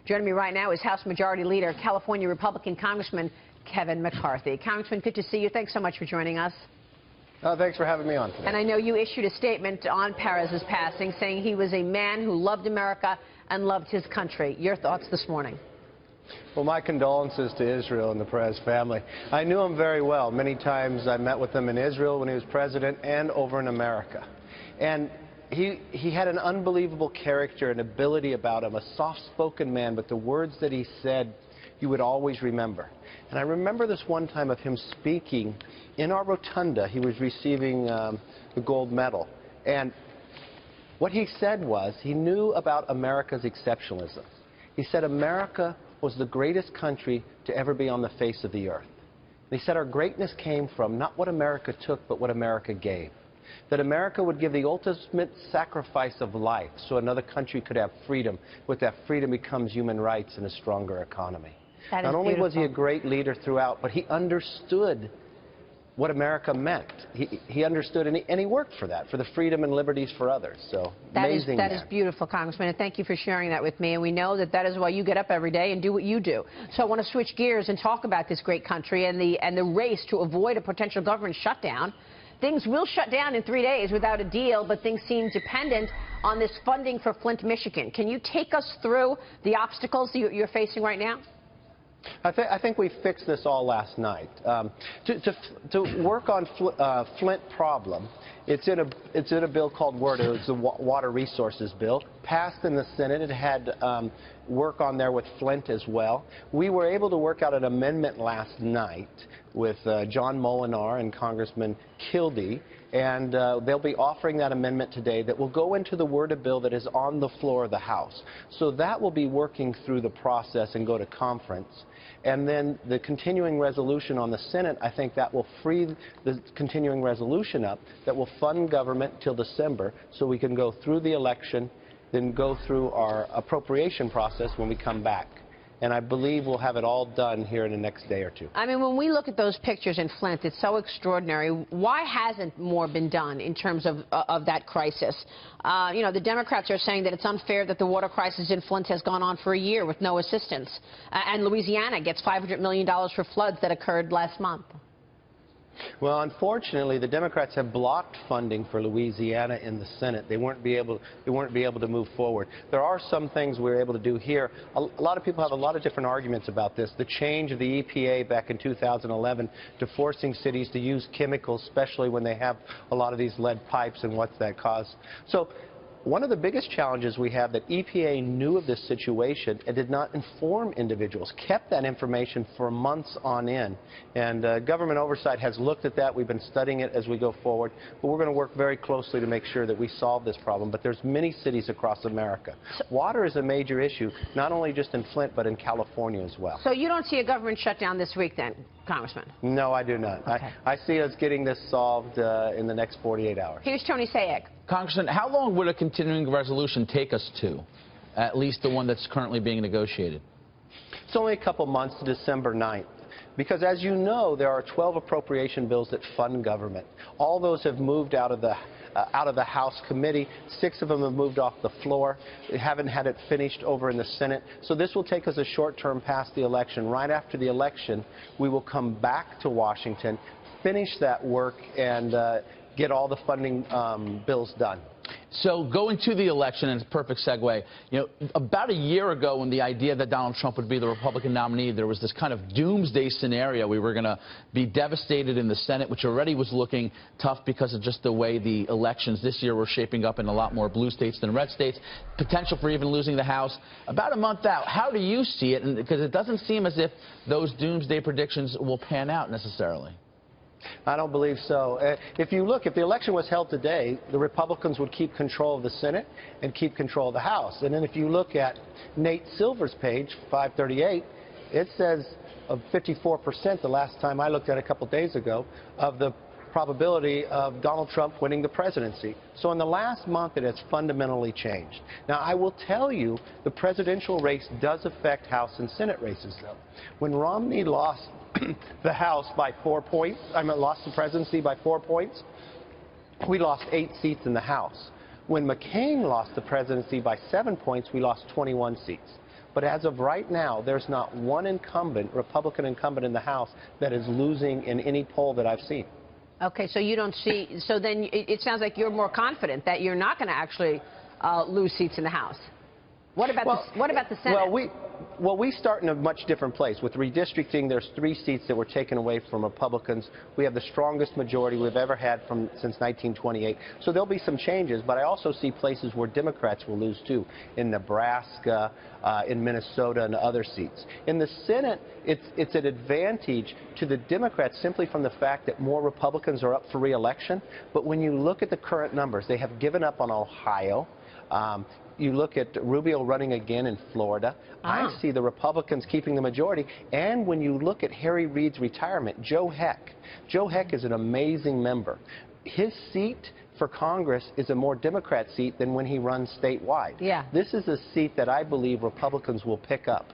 Joining me right now is House Majority Leader, California Republican Congressman Kevin McCarthy. Congressman, good to see you. Thanks so much for joining us. Thanks for having me on today. And I know you issued a statement on Perez's passing saying he was a man who loved America and loved his country. Your thoughts this morning? Well, my condolences to Israel and the Perez family. I knew him very well. Many times I met with him in Israel when he was president and over in America. And he had an unbelievable character and ability about him, a soft-spoken man, but the words that he said you would always remember. And I remember this one time of him speaking in our rotunda. He was receiving the gold medal. And what he said was he knew about America's exceptionalism. He said America was the greatest country to ever be on the face of the earth. And he said our greatness came from not what America took, but what America gave. That America would give the ultimate sacrifice of life so another country could have freedom. With that freedom becomes human rights and a stronger economy. Not only was he a great leader throughout, but he understood what America meant. He understood, and he worked for that, for the freedom and liberties for others. So amazing. That is beautiful, Congressman, and thank you for sharing that with me. And we know that that is why you get up every day and do what you do. So I want to switch gears and talk about this great country and the race to avoid a potential government shutdown. Things will shut down in 3 days without a deal, but things seem dependent on this funding for Flint, Michigan. Can you take us through the obstacles you're facing right now? I think we fixed this all last night. To work on Flint problem, it's in a bill called WRD. It was the Water Resources Bill, passed in the Senate. It had work on there with Flint as well. We were able to work out an amendment last night with John Molinar and Congressman Kildee, and they'll be offering that amendment today that will go into the WRD bill that is on the floor of the House. So that will be working through the process and go to conference. And then the continuing resolution on the Senate, I think that will free the continuing resolution up that will fund government till December so we can go through the election, then go through our appropriation process when we come back. And I believe we'll have it all done here in the next day or two. I mean, when we look at those pictures in Flint, it's so extraordinary. Why hasn't more been done in terms of that crisis? You know, the Democrats are saying that it's unfair that the water crisis in Flint has gone on for a year with no assistance. And Louisiana gets $500 million for floods that occurred last month. Well, unfortunately, the Democrats have blocked funding for Louisiana in the Senate. They weren't able to move forward. There are some things we're able to do here. A lot of people have a lot of different arguments about this. The change of the EPA back in 2011 to forcing cities to use chemicals, especially when they have a lot of these lead pipes and what's that cause. So one of the biggest challenges we have that EPA knew of this situation and did not inform individuals, kept that information for months on end. And government oversight has looked at that. We've been studying it as we go forward. But we're going to work very closely to make sure that we solve this problem. But there's many cities across America. Water is a major issue, not only just in Flint, but in California as well. So you don't see a government shutdown this week then, Congressman? No, I do not. Okay. I see us getting this solved in the next 48 hours. Here's Tony Sayegh. Congressman, how long would a continuing resolution take us to, at least the one that's currently being negotiated? It's only a couple months to December 9th. Because as you know, there are 12 appropriation bills that fund government. All those have moved out of the House committee. 6 of them have moved off the floor. They haven't had it finished over in the Senate. So this will take us a short term past the election. Right after the election, we will come back to Washington, finish that work, and get all the funding bills done. So going to the election, and it's a perfect segue, you know, about a year ago when the idea that Donald Trump would be the Republican nominee, there was this kind of doomsday scenario. We were going to be devastated in the Senate, which already was looking tough because of just the way the elections this year were shaping up in a lot more blue states than red states. Potential for even losing the House. About a month out, how do you see it? And because it doesn't seem as if those doomsday predictions will pan out necessarily. I don't believe so. If you look, if the election was held today, the Republicans would keep control of the Senate and keep control of the House. And then if you look at Nate Silver's page, 538, it says of 54% the last time I looked at it a couple days ago of the probability of Donald Trump winning the presidency. So in the last month, it has fundamentally changed. Now, I will tell you, the presidential race does affect House and Senate races, though. When Romney lost the House by 4 points, lost the presidency by 4 points, we lost 8 seats in the House. When McCain lost the presidency by 7 points, we lost 21 seats. But as of right now, there's not one incumbent, Republican incumbent in the House, that is losing in any poll that I've seen. Okay, so you don't see, so then it sounds like you're more confident that you're not going to actually lose seats in the House. What about the Senate? Well, we start in a much different place. With redistricting, there's 3 seats that were taken away from Republicans. We have the strongest majority we've ever had since 1928. So there'll be some changes, but I also see places where Democrats will lose too, in Nebraska, in Minnesota, and other seats. In the Senate, it's an advantage to the Democrats simply from the fact that more Republicans are up for re-election. But when you look at the current numbers, they have given up on Ohio. You look at Rubio running again in Florida. I see the Republicans keeping the majority. And when you look at Harry Reid's retirement, Joe Heck is an amazing member. His seat for Congress is a more Democrat seat than when he runs statewide. Yeah. This is a seat that I believe Republicans will pick up.